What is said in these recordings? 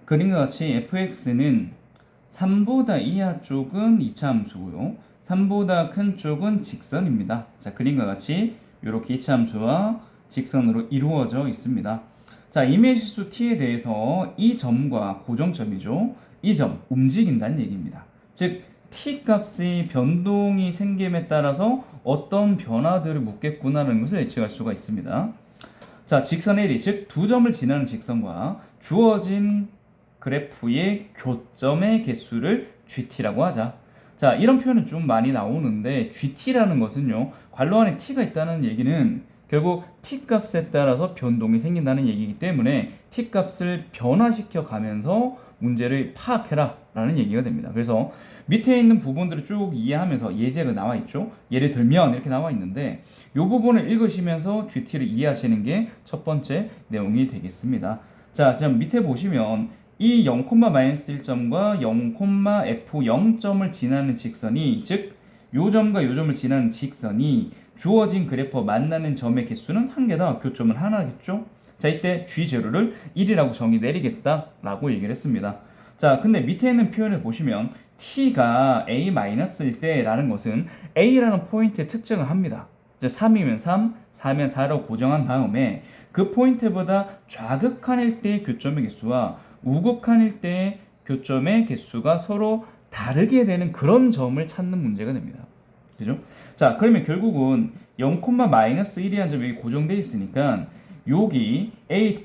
그림과 같이 fx는 3보다 이하 쪽은 이차 함수고요. 3보다 큰 쪽은 직선입니다. 자, 그림과 같이 이렇게 이차 함수와 직선으로 이루어져 있습니다. 자, 이미지수 t에 대해서 이 점과 고정점이죠. 이 점 움직인다는 얘기입니다. 즉 t 값의 변동이 생김에 따라서 어떤 변화들을 묻겠구나라는 것을 예측할 수가 있습니다. 자, 직선 LE, 즉 두 점을 지나는 직선과 주어진 그래프의 교점의 개수를 GT라고 하자. 자, 이런 표현은 좀 많이 나오는데 GT라는 것은요, 괄호 안에 t가 있다는 얘기는 결국 t 값에 따라서 변동이 생긴다는 얘기이기 때문에 t 값을 변화시켜 가면서 문제를 파악해라 라는 얘기가 됩니다. 그래서 밑에 있는 부분들을 쭉 이해하면서 예제가 나와 있죠. 예를 들면 이렇게 나와 있는데 이 부분을 읽으시면서 GT를 이해하시는 게 첫 번째 내용이 되겠습니다. 자, 지금 밑에 보시면 이 0,-1점과 0,F0점을 지나는 직선이, 즉 요 점과 요 점을 지나는 직선이 주어진 그래프와 만나는 점의 개수는 한 개다. 교점은 하나겠죠. 자, 이때 G0를 1이라고 정의 내리겠다라고 얘기를 했습니다. 자, 근데 밑에 있는 표현을 보시면 t가 a-일 때라는 것은 a라는 포인트의 특징을 합니다. 3이면 3, 4면 4로 고정한 다음에 그 포인트보다 좌극한일 때의 교점의 개수와 우극한일 때의 교점의 개수가 서로 다르게 되는 그런 점을 찾는 문제가 됩니다. 그죠? 자, 그러면 결국은 0,-1이라는 점이 여기 고정되어 있으니까 여기 a,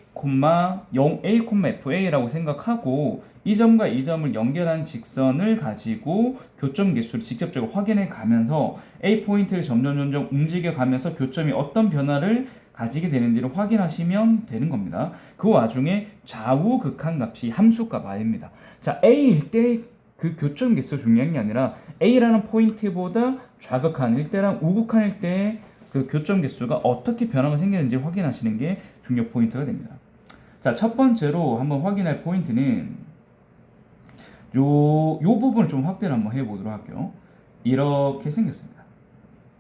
0, a, fa라고 생각하고 이 점과 이 점을 연결한 직선을 가지고 교점 개수를 직접적으로 확인해 가면서 a 포인트를 점점 움직여 가면서 교점이 어떤 변화를 가지게 되는지를 확인하시면 되는 겁니다. 그 와중에 좌우 극한 값이 함수값 아닙니다. 자, a일 때 그 교점 개수 중요한 게 아니라 a라는 포인트보다 좌극한일 때랑 우극한일 때의 그 교점 개수가 어떻게 변화가 생기는지 확인하시는 게 중요 포인트가 됩니다. 자, 첫 번째로 한번 확인할 포인트는 요 부분을 좀 확대를 한번 해보도록 할게요. 이렇게 생겼습니다.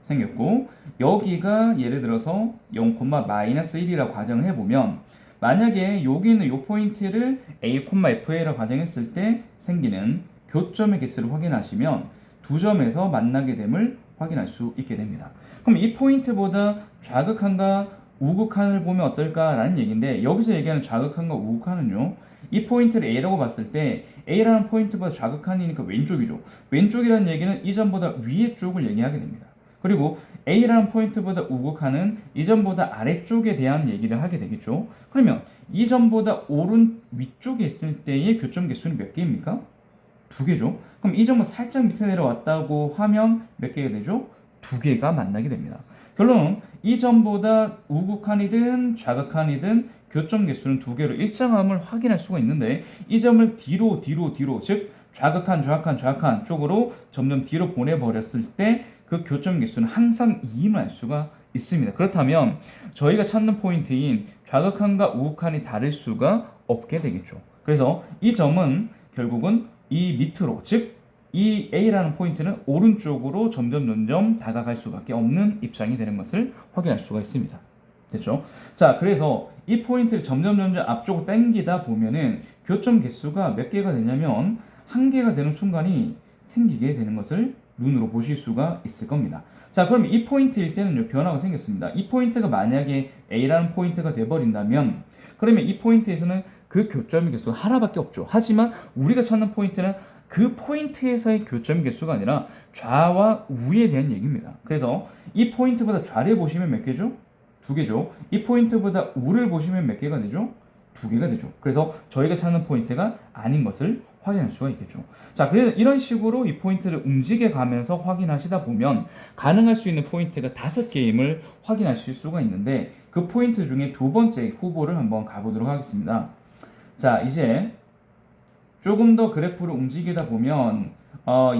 생겼고 여기가 예를 들어서 0,-1이라고 가정을 해보면 만약에 여기 있는 요 포인트를 a,fa라고 가정했을 때 생기는 교점의 개수를 확인하시면 두 점에서 만나게 됨을 확인할 수 있게 됩니다. 그럼 이 포인트보다 좌극한과 우극한을 보면 어떨까라는 얘기인데 여기서 얘기하는 좌극한과 우극한은요, 이 포인트를 A라고 봤을 때 A라는 포인트보다 좌극한이니까 왼쪽이죠. 왼쪽이라는 얘기는 이 점보다 위에 쪽을 얘기하게 됩니다. 그리고 A라는 포인트보다 우극한은 이 점보다 아래쪽에 대한 얘기를 하게 되겠죠. 그러면 이 점보다 오른 위쪽에 있을 때의 교점 개수는 몇 개입니까? 두 개죠. 그럼 이 점은 살짝 밑에 내려왔다고 하면 몇 개가 되죠? 두 개가 만나게 됩니다. 결론은 이 점보다 우극한이든 좌극한이든 교점 개수는 두 개로 일정함을 확인할 수가 있는데 이 점을 뒤로 즉 좌극한 쪽으로 점점 뒤로 보내버렸을 때 그 교점 개수는 항상 2임을 알 수가 있습니다. 그렇다면 저희가 찾는 포인트인 좌극한과 우극한이 다를 수가 없게 되겠죠. 그래서 이 점은 결국은 이 밑으로, 즉 이 A라는 포인트는 오른쪽으로 점점 다가갈 수밖에 없는 입장이 되는 것을 확인할 수가 있습니다. 됐죠? 자, 그래서 이 포인트를 점점 앞쪽으로 당기다 보면은 교점 개수가 몇 개가 되냐면 한 개가 되는 순간이 생기게 되는 것을 눈으로 보실 수가 있을 겁니다. 자, 그럼 이 포인트일 때는 변화가 생겼습니다. 이 포인트가 만약에 A라는 포인트가 돼버린다면 그러면 이 포인트에서는 그 교점의 개수가 하나밖에 없죠. 하지만 우리가 찾는 포인트는 그 포인트에서의 교점 개수가 아니라 좌와 우에 대한 얘기입니다. 그래서 이 포인트보다 좌를 보시면 몇 개죠? 두 개죠. 이 포인트보다 우를 보시면 몇 개가 되죠? 두 개가 되죠. 그래서 저희가 찾는 포인트가 아닌 것을 확인할 수가 있겠죠. 자, 그래서 이런 식으로 이 포인트를 움직여 가면서 확인하시다 보면 가능할 수 있는 포인트가 5개임을 확인하실 수가 있는데 그 포인트 중에 두 번째 후보를 한번 가보도록 하겠습니다. 자, 이제 조금 더 그래프를 움직이다 보면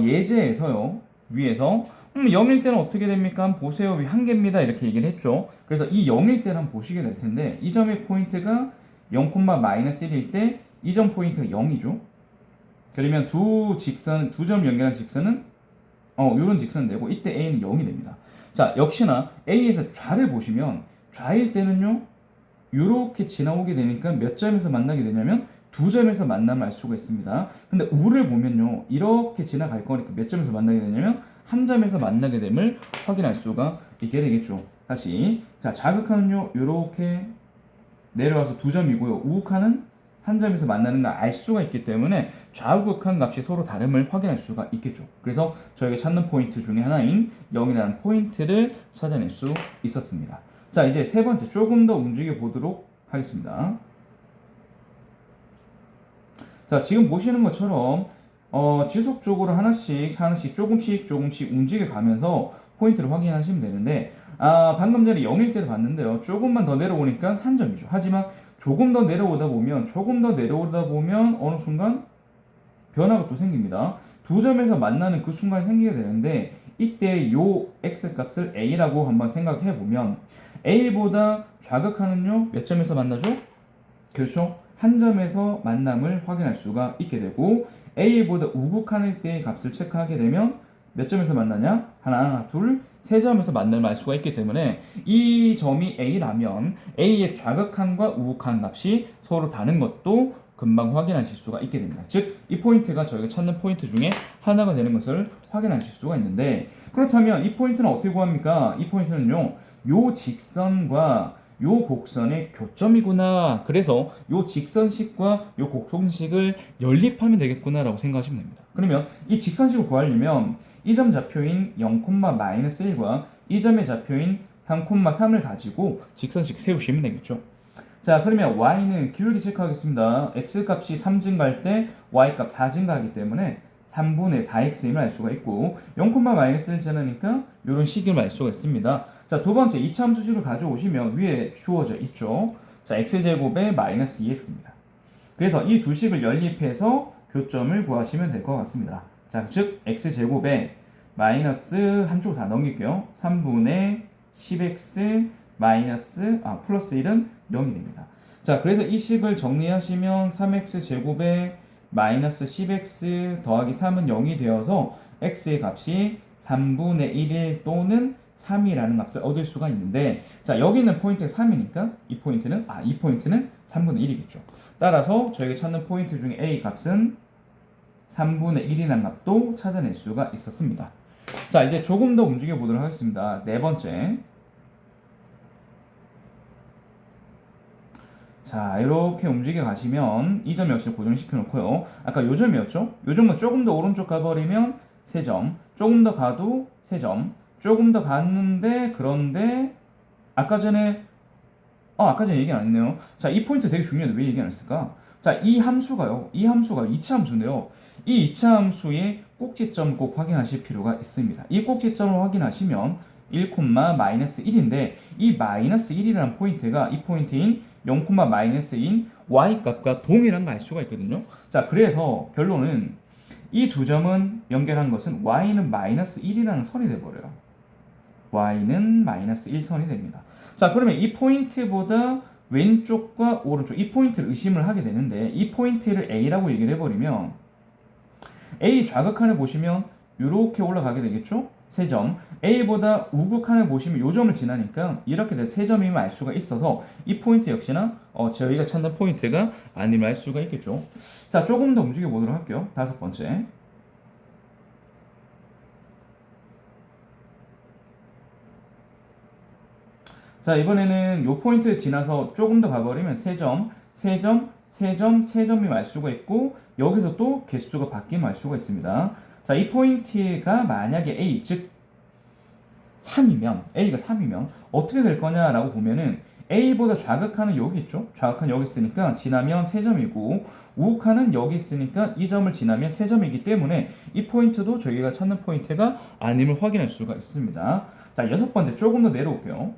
예제에서요, 위에서 0일 때는 어떻게 됩니까? 한번 보세요. 한 개입니다. 이렇게 얘기를 했죠. 그래서 이 0일 때는 한번 보시게 될 텐데 이 점의 포인트가 0,-1일 때 이 점 포인트가 0이죠. 그러면 두 점 연결한 직선은 이런 직선을 내고 이때 A는 0이 됩니다. 자, 역시나 A에서 좌를 보시면 좌일 때는요, 이렇게 지나오게 되니까 몇 점에서 만나게 되냐면 두 점에서 만남을 알 수가 있습니다. 근데 우를 보면요, 이렇게 지나갈 거니까 몇 점에서 만나게 되냐면 한 점에서 만나게 됨을 확인할 수가 있게 되겠죠. 다시 자, 자극하는요 이렇게 내려와서 두 점이고요, 우극한은 한 점에서 만나는 걸 알 수가 있기 때문에 좌우극한 값이 서로 다름을 확인할 수가 있겠죠. 그래서 저희가 찾는 포인트 중에 하나인 0이라는 포인트를 찾아낼 수 있었습니다. 자, 이제 세 번째 조금 더 움직여 보도록 하겠습니다. 자, 지금 보시는 것처럼 지속적으로 하나씩 조금씩 움직여 가면서 포인트를 확인하시면 되는데, 방금 전에 0일 때를 봤는데요, 조금만 더 내려오니까 한 점이죠. 하지만 조금 더 내려오다 보면 어느 순간 변화가 또 생깁니다. 두 점에서 만나는 그 순간이 생기게 되는데, 이때 요 x값을 a라고 한번 생각해 보면 a보다 좌극하는요 몇 점에서 만나죠? 그렇죠? 한 점에서 만남을 확인할 수가 있게 되고, a보다 우극한일 때의 값을 체크하게 되면 몇 점에서 만나냐? 하나, 둘, 세 점에서 만남을 알 수가 있기 때문에 이 점이 a라면 a의 좌극한과 우극한 값이 서로 다른 것도 금방 확인하실 수가 있게 됩니다. 즉, 이 포인트가 저희가 찾는 포인트 중에 하나가 되는 것을 확인하실 수가 있는데, 그렇다면 이 포인트는 어떻게 구합니까? 이 포인트는요, 요 직선과 요 곡선의 교점이구나. 그래서 요 직선식과 요 곡선식을 연립하면 되겠구나라고 생각하시면 됩니다. 그러면 이 직선식을 구하려면 이 점 좌표인 0,-1과 이 점의 좌표인 3,3을 가지고 직선식 세우시면 되겠죠. 자, 그러면 y는 기울기 체크하겠습니다. x값이 3 증가할 때 y값 4 증가하기 때문에 3분의 4x임을 알 수가 있고, 0,-1을 지나니까 이런 식임을 알 수가 있습니다. 자, 두 번째 이차함수식을 가져오시면 위에 주어져 있죠. 자, x제곱에 마이너스 2x입니다. 그래서 이 두 식을 연립해서 교점을 구하시면 될 것 같습니다. 자, 즉 x제곱에 마이너스 한쪽 다 넘길게요. 3분의 10x 마이너스 플러스 1은 0이 됩니다. 자, 그래서 이 식을 정리하시면 3x제곱에 마이너스 10x 더하기 3은 0이 되어서 x의 값이 3분의 1일 또는 3이라는 값을 얻을 수가 있는데, 자, 여기 있는 포인트가 3이니까 이 포인트는 3분의 1이겠죠. 따라서 저희가 찾는 포인트 중에 a 값은 3분의 1이라는 값도 찾아낼 수가 있었습니다. 자, 이제 조금 더 움직여 보도록 하겠습니다. 네 번째. 자, 이렇게 움직여 가시면 이 점 역시 고정시켜 놓고요. 아까 요 점이었죠? 요 점은 조금 더 오른쪽 가버리면 3점, 조금 더 가도 3점, 조금 더 갔는데, 그런데 아까 전에 얘기 안 했네요. 자, 이 포인트 되게 중요한데 왜 얘기 안 했을까? 자, 이 함수가 2차 함수인데요. 이 2차 함수의 꼭지점 꼭 확인하실 필요가 있습니다. 이 꼭지점을 확인하시면 1,-1인데 이 마이너스 1이라는 포인트가 이 포인트인 0,-인 y값과 동일한 걸 알 수가 있거든요. 자, 그래서 결론은 이 두 점은 연결한 것은 y는 마이너스 1이라는 선이 돼버려요. y는 마이너스 1선이 됩니다. 자, 그러면 이 포인트보다 왼쪽과 오른쪽 이 포인트를 의심을 하게 되는데, 이 포인트를 a라고 얘기를 해버리면 a 좌극한을 보시면 이렇게 올라가게 되겠죠? 3점. a보다 우극한을 보시면 이 점을 지나니까 이렇게 돼서 3점임을 알 수가 있어서 이 포인트 역시나 저희가 찾는 포인트가 아님을 알 수가 있겠죠. 자, 조금 더 움직여 보도록 할게요. 다섯 번째. 자, 이번에는 이 포인트 지나서 조금 더 가버리면 3점, 3점, 3점, 3점이 알 수가 있고, 여기서 또 개수가 바뀌면 알 수가 있습니다. 자, 이 포인트가 만약에 A, 즉 3이면, A가 3이면 어떻게 될 거냐라고 보면은 A보다 좌극하는 여기 있죠? 좌극한 여기 있으니까 지나면 3점이고, 우극하는 여기 있으니까 이 점을 지나면 3점이기 때문에 이 포인트도 저희가 찾는 포인트가 아님을 확인할 수가 있습니다. 자, 여섯 번째 조금 더 내려올게요.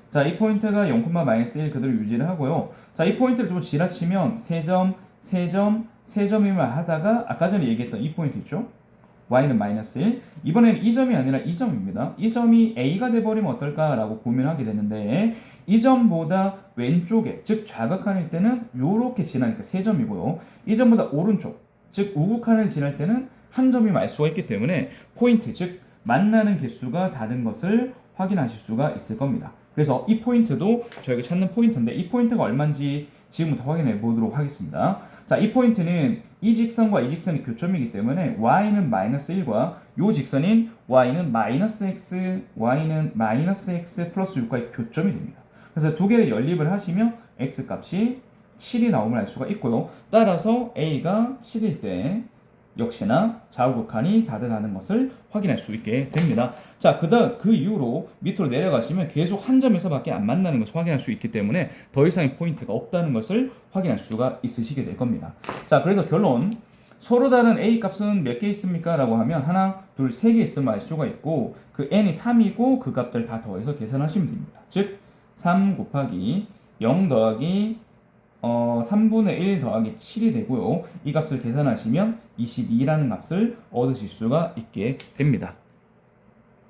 자, 이 포인트가 0,-1 그대로 유지를 하고요. 자, 이 포인트를 좀 지나치면 3점, 3점, 3점이면 하다가 아까 전에 얘기했던 이 포인트 있죠? y는 마이너스 1. 이번에는 이 점이 아니라 이 점입니다. 이 점이 a가 돼버리면 어떨까라고 고민하게 되는데, 이 점보다 왼쪽에, 즉 좌극한일 때는 이렇게 지나니까 3점이고요. 이 점보다 오른쪽, 즉 우극한을 지날 때는 한 점이 알 수가 있기 때문에 포인트, 즉 만나는 개수가 다른 것을 확인하실 수가 있을 겁니다. 그래서 이 포인트도 저희가 찾는 포인트인데 이 포인트가 얼마인지 지금부터 확인해 보도록 하겠습니다. 자, 이 포인트는 이 직선과 이 직선이 교점이기 때문에 y는 마이너스 1과 이 직선인 y는 마이너스 x, y는 마이너스 x 플러스 6과의 교점이 됩니다. 그래서 두 개를 연립을 하시면 x 값이 7이 나옴을 알 수가 있고요. 따라서 a가 7일 때 역시나 좌우극한이 다르다는 것을 확인할 수 있게 됩니다. 자, 그 이후로 밑으로 내려가시면 계속 한 점에서밖에 안 만나는 것을 확인할 수 있기 때문에 더 이상의 포인트가 없다는 것을 확인할 수가 있으시게 될 겁니다. 자, 그래서 결론. 서로 다른 a 값은 몇 개 있습니까? 라고 하면 하나, 둘, 세 개 있으면 알 수가 있고 그 n이 3이고 그 값들 다 더해서 계산하시면 됩니다. 즉, 3 곱하기 0 더하기 3분의 1 더하기 7이 되고요. 이 값을 계산하시면 22라는 값을 얻으실 수가 있게 됩니다.